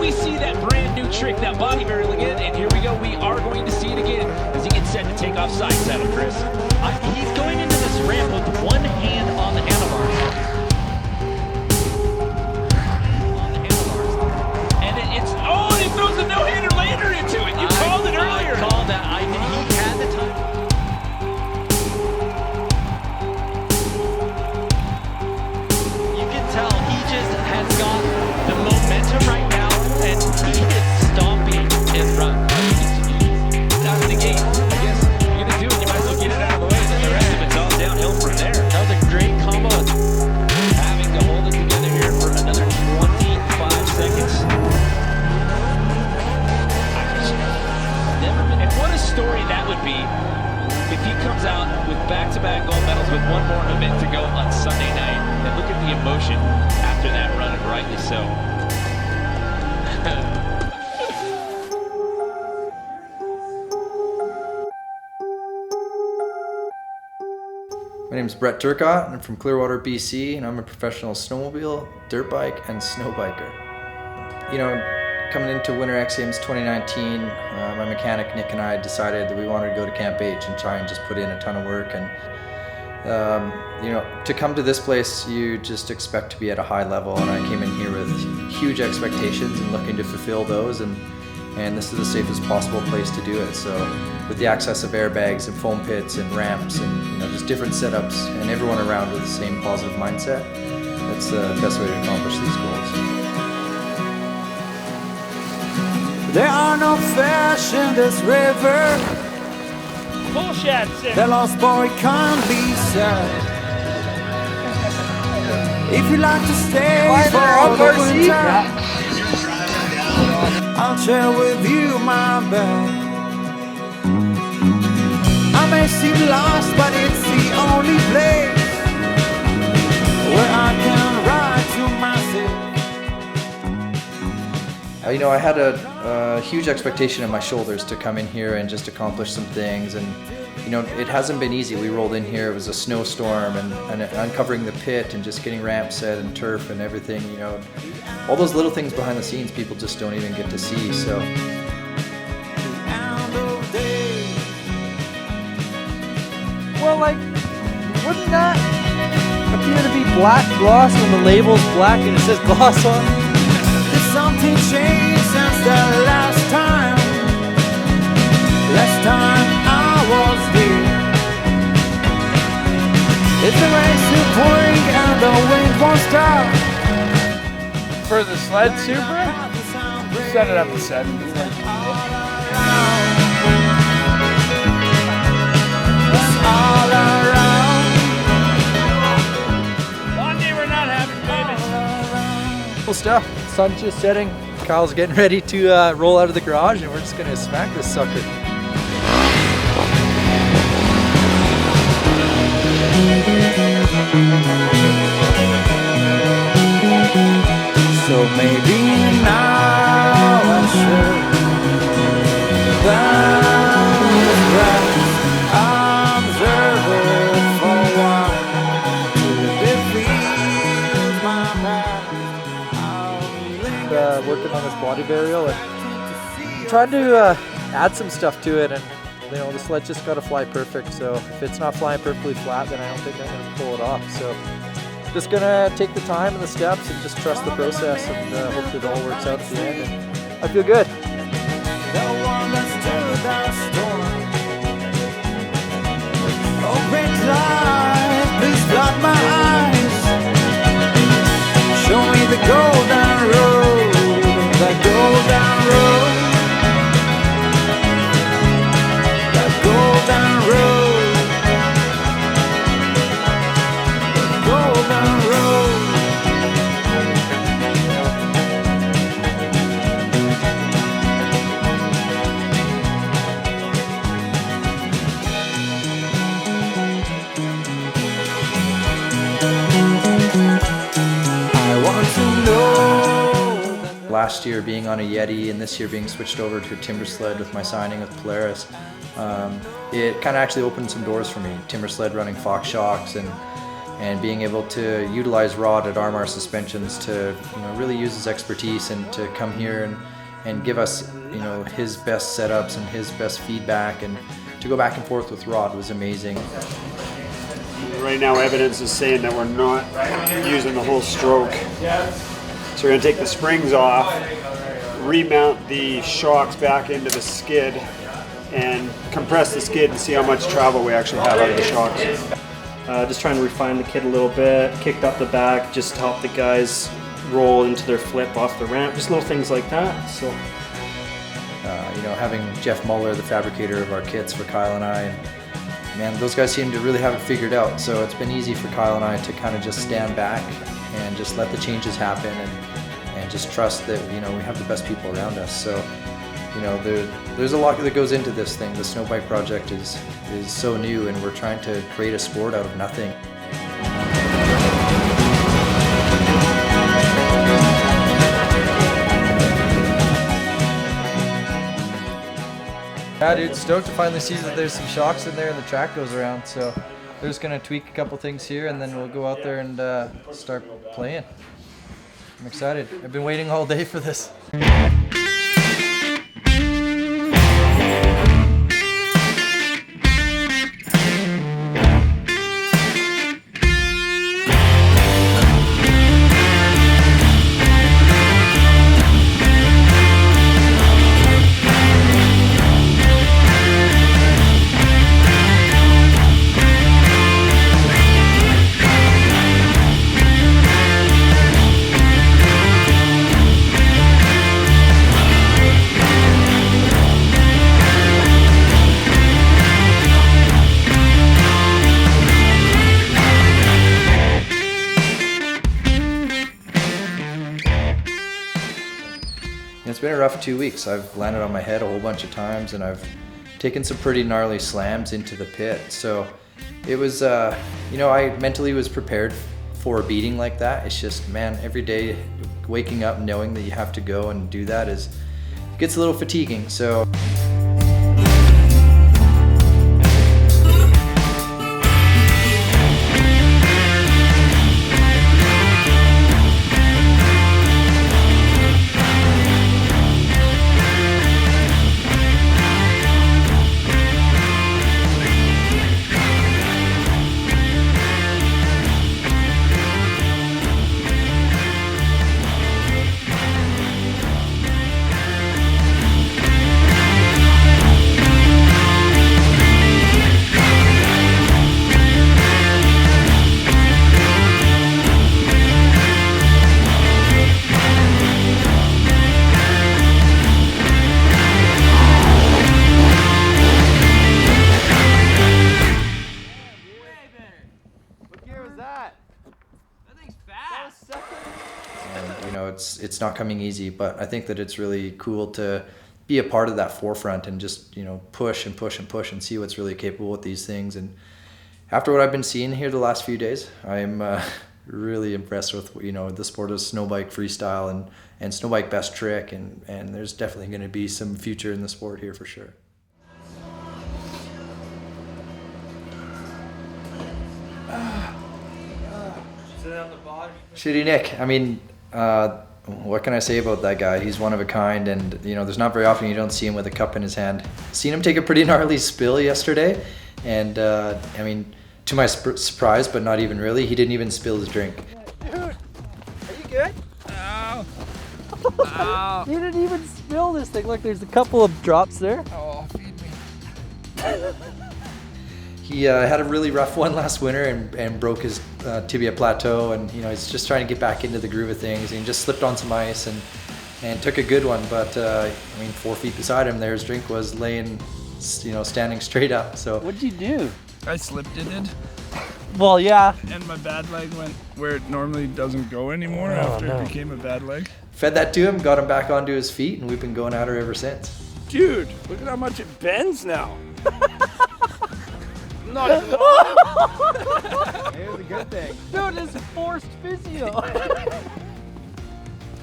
we see that brand new trick, that body barrel again? And here we go, we are going to see it again as he gets set to take off side saddle, Chris. He's going into this ramp with one hand on the handlebars. And oh, and he throws a no-hander later into it. You called it earlier. I called that. He had the time. You can tell he just has got the momentum right now, and he is stomping his run. Out of the gate. I guess you're gonna do it. You might as well get it out of the way. Then the rest of it's all downhill from there. That was a great combo. Having to hold it together here for another 25 seconds. And what a story that would be if he comes out with back-to-back gold medals with one more event to go on Sunday night. And look at the emotion after that run, and rightly so. My name is Brett Turcotte, and I'm from Clearwater, BC, and I'm a professional snowmobile, dirt bike, and snow biker. You know, coming into Winter X Games 2019, my mechanic Nick and I decided that we wanted to go to Camp H and try and just put in a ton of work. And you know, to come to this place, you just expect to be at a high level, and I came in here with huge expectations and looking to fulfill those. And this is the safest possible place to do it. So with the access of airbags and foam pits and ramps and, you know, just different setups and everyone around with the same positive mindset, that's the best way to accomplish these goals. There are no fish in this river. Full Shad Simmons. The lost boy can't be sad. If you like to stay for the winter, I'll share with you my bed. I may seem lost, but it's the only place where I can ride to myself. You know, I had a huge expectation on my shoulders to come in here and just accomplish some things, and you know, it hasn't been easy. We rolled in here, it was a snowstorm, and uncovering the pit and just getting ramp set and turf and everything, you know, all those little things behind the scenes people just don't even get to see. So well, like, wouldn't that appear to be black gloss when the label's black and it says gloss on it? There's something changed since the last time I was here. It's the race to pouring and the wind won't stop. For the sled Supra, set it up to 70. All around. One day we're not having babies. Cool stuff. Sun's just setting. Kyle's getting ready to roll out of the garage, and we're just gonna smack this sucker. So maybe now I should observe it for a while till it defeats my path. Working on this body burial and trying to add some stuff to it, and you know, the sled's just got to fly perfect. So if it's not flying perfectly flat, then I don't think I'm going to pull it off. So just gonna take the time and the steps and just trust the process, and hopefully it all works out at the end. And I feel good. The one that stood that storm. Oh, great light, please flood my eyes. Show me the golden road, the golden road, the golden road, the golden road. last year being on a Yeti and this year being switched over to a timber sled with my signing with Polaris, it kind of actually opened some doors for me. Timber sled running Fox shocks and and being able to utilize Rod at Armar Suspensions to really use his expertise and to come here and give us his best setups and his best feedback, and to go back and forth with Rod was amazing. Right now evidence is saying that we're not using the whole stroke. So we're going to take the springs off, remount the shocks back into the skid, and compress the skid and see how much travel we actually have out of the shocks. Just trying to refine the kit a little bit, kicked up the back, just to help the guys roll into their flip off the ramp, just little things like that. So, having Jeff Muller, the fabricator of our kits for Kyle and I, and man, those guys seem to really have it figured out. So it's been easy for Kyle and I to kind of just stand back and just let the changes happen, and just trust that we have the best people around us. So there's a lot that goes into this thing. The snow bike project is so new, and we're trying to create a sport out of nothing. Yeah, dude, stoked to finally see that there's some shocks in there and the track goes around. So they're just gonna tweak a couple things here, and then we'll go out there and start playing. I'm excited. I've been waiting all day for this. It's been a rough 2 weeks. I've landed on my head a whole bunch of times, and I've taken some pretty gnarly slams into the pit. So it was, I mentally was prepared for a beating like that. It's just, man, every day waking up knowing that you have to go and do that gets a little fatiguing. So. It's not coming easy, but I think that it's really cool to be a part of that forefront and just push and push and push and see what's really capable with these things. And after what I've been seeing here the last few days, I'm really impressed with the sport of snowbike freestyle and snowbike best trick, and there's definitely going to be some future in the sport here for sure. Shitty Nick. I mean, what can I say about that guy? He's one of a kind, and there's not very often you don't see him with a cup in his hand. Seen him take a pretty gnarly spill yesterday, and I mean, to my surprise, but not even really, he didn't even spill his drink. Dude, are you good? Ow. Ow. You didn't even spill this thing. Look, there's a couple of drops there. Oh, feed me. He had a really rough one last winter and broke his tibia plateau, and he's just trying to get back into the groove of things, and he just slipped on some ice and took a good one, but I mean, 4 feet beside him there, his drink was laying, standing straight up. So What'd you do? I slipped it in, Well, yeah. and my bad leg went where it normally doesn't go anymore after it became a bad leg. fed that to him, got him back onto his feet, and we've been going at her ever since. Dude, look at how much it bends now. Not even It was a good thing. Dude, it's forced physio.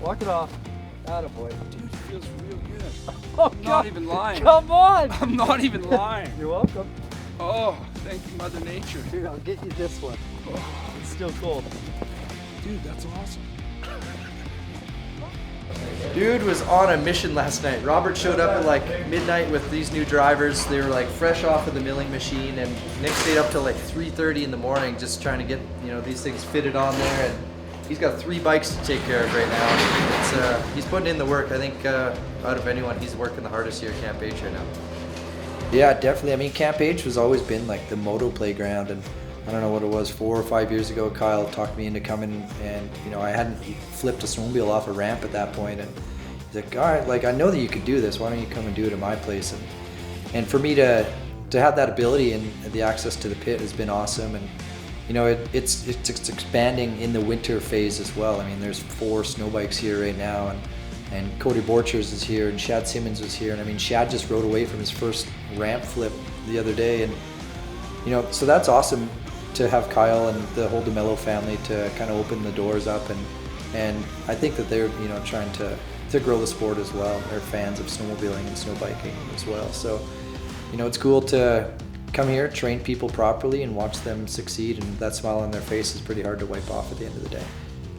Walk it off. Attaboy. Dude, it feels real good. Oh, I'm not even lying. Come on. I'm not even lying. You're welcome. Oh, thank you, Mother Nature. Here, I'll get you this one. It's still cold. Dude, that's awesome. Dude was on a mission last night. Robert showed up at like midnight with these new drivers. They were like fresh off of the milling machine, and Nick stayed up till like 3:30 in the morning just trying to get, you know, these things fitted on there. And he's got 3 bikes to take care of right now. It's, he's putting in the work. I think out of anyone, he's working the hardest here at Camp H right now. Yeah, definitely. I mean, Camp H has always been like the moto playground, and I don't know what it was, 4 or 5 years ago, Kyle talked me into coming, and you know, I hadn't flipped a snowmobile off a ramp at that point, and he's like, all right, like I know that you could do this, why don't you come and do it at my place? And for me to have that ability and the access to the pit has been awesome, and you know, it's expanding in the winter phase as well. I mean, there's 4 snow bikes here right now, and Cody Borchers is here, and Shad Simmons was here, and I mean, Shad just rode away from his first ramp flip the other day, and you know, so that's awesome to have Kyle and the whole Demelo family to kind of open the doors up, and I think that they're, you know, trying to grow the sport as well. They're fans of snowmobiling and snow biking as well. So, you know, it's cool to come here, train people properly, and watch them succeed, and that smile on their face is pretty hard to wipe off at the end of the day.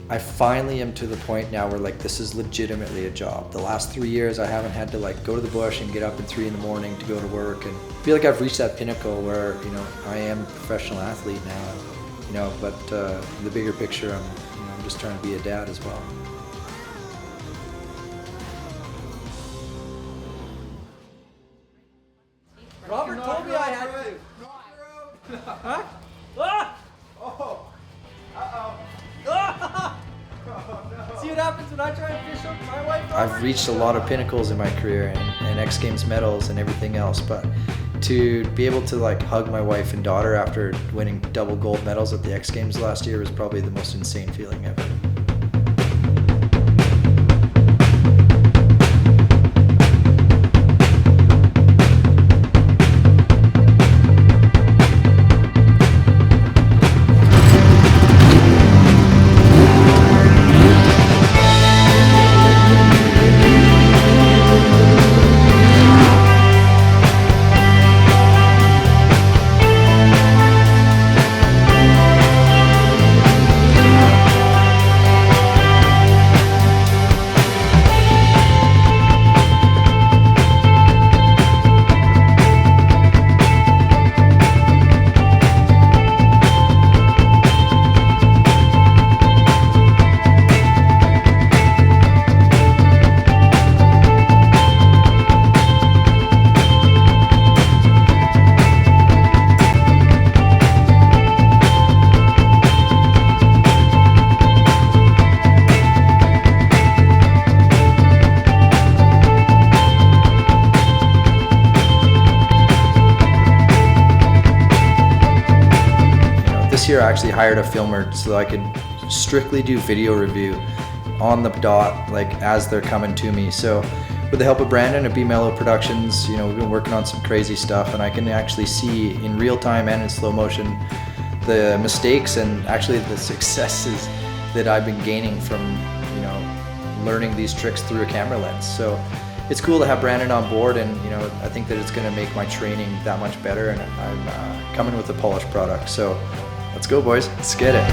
I finally am to the point now where like this is legitimately a job. The last 3 years I haven't had to like go to the bush and get up at 3 in the morning to go to work, and I feel like I've reached that pinnacle where, you know, I am a professional athlete now, you know, but in the bigger picture, I'm just trying to be a dad as well. Robert told me I had to. Huh? Ah! Oh, uh-oh. See what happens when I try and fish up my wife, Robert? I've reached a lot of pinnacles in my career, and X Games medals and everything else, but to be able to like hug my wife and daughter after winning double gold medals at the X Games last year was probably the most insane feeling ever. This year I actually hired a filmer so I could strictly do video review on the dot, like as they're coming to me. So with the help of Brandon at Demelo Productions, you know, we've been working on some crazy stuff, and I can actually see in real time and in slow motion the mistakes and actually the successes that I've been gaining from, you know, learning these tricks through a camera lens. So it's cool to have Brandon on board, and you know, I think that it's going to make my training that much better, and I'm coming with a polished product. So let's go, boys. Let's get it.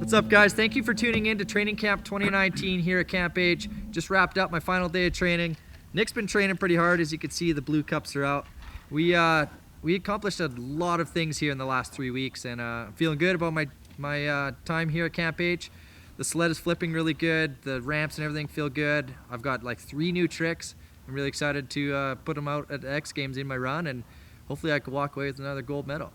What's up, guys? Thank you for tuning in to Training Camp 2019 here at Camp H. Just wrapped up my final day of training. Nick's been training pretty hard. As you can see, the blue cups are out. We accomplished a lot of things here in the last 3 weeks, and I'm feeling good about my time here at Camp H. The sled is flipping really good. The ramps and everything feel good. I've got like 3 new tricks. I'm really excited to put them out at the X Games in my run, and hopefully I can walk away with another gold medal.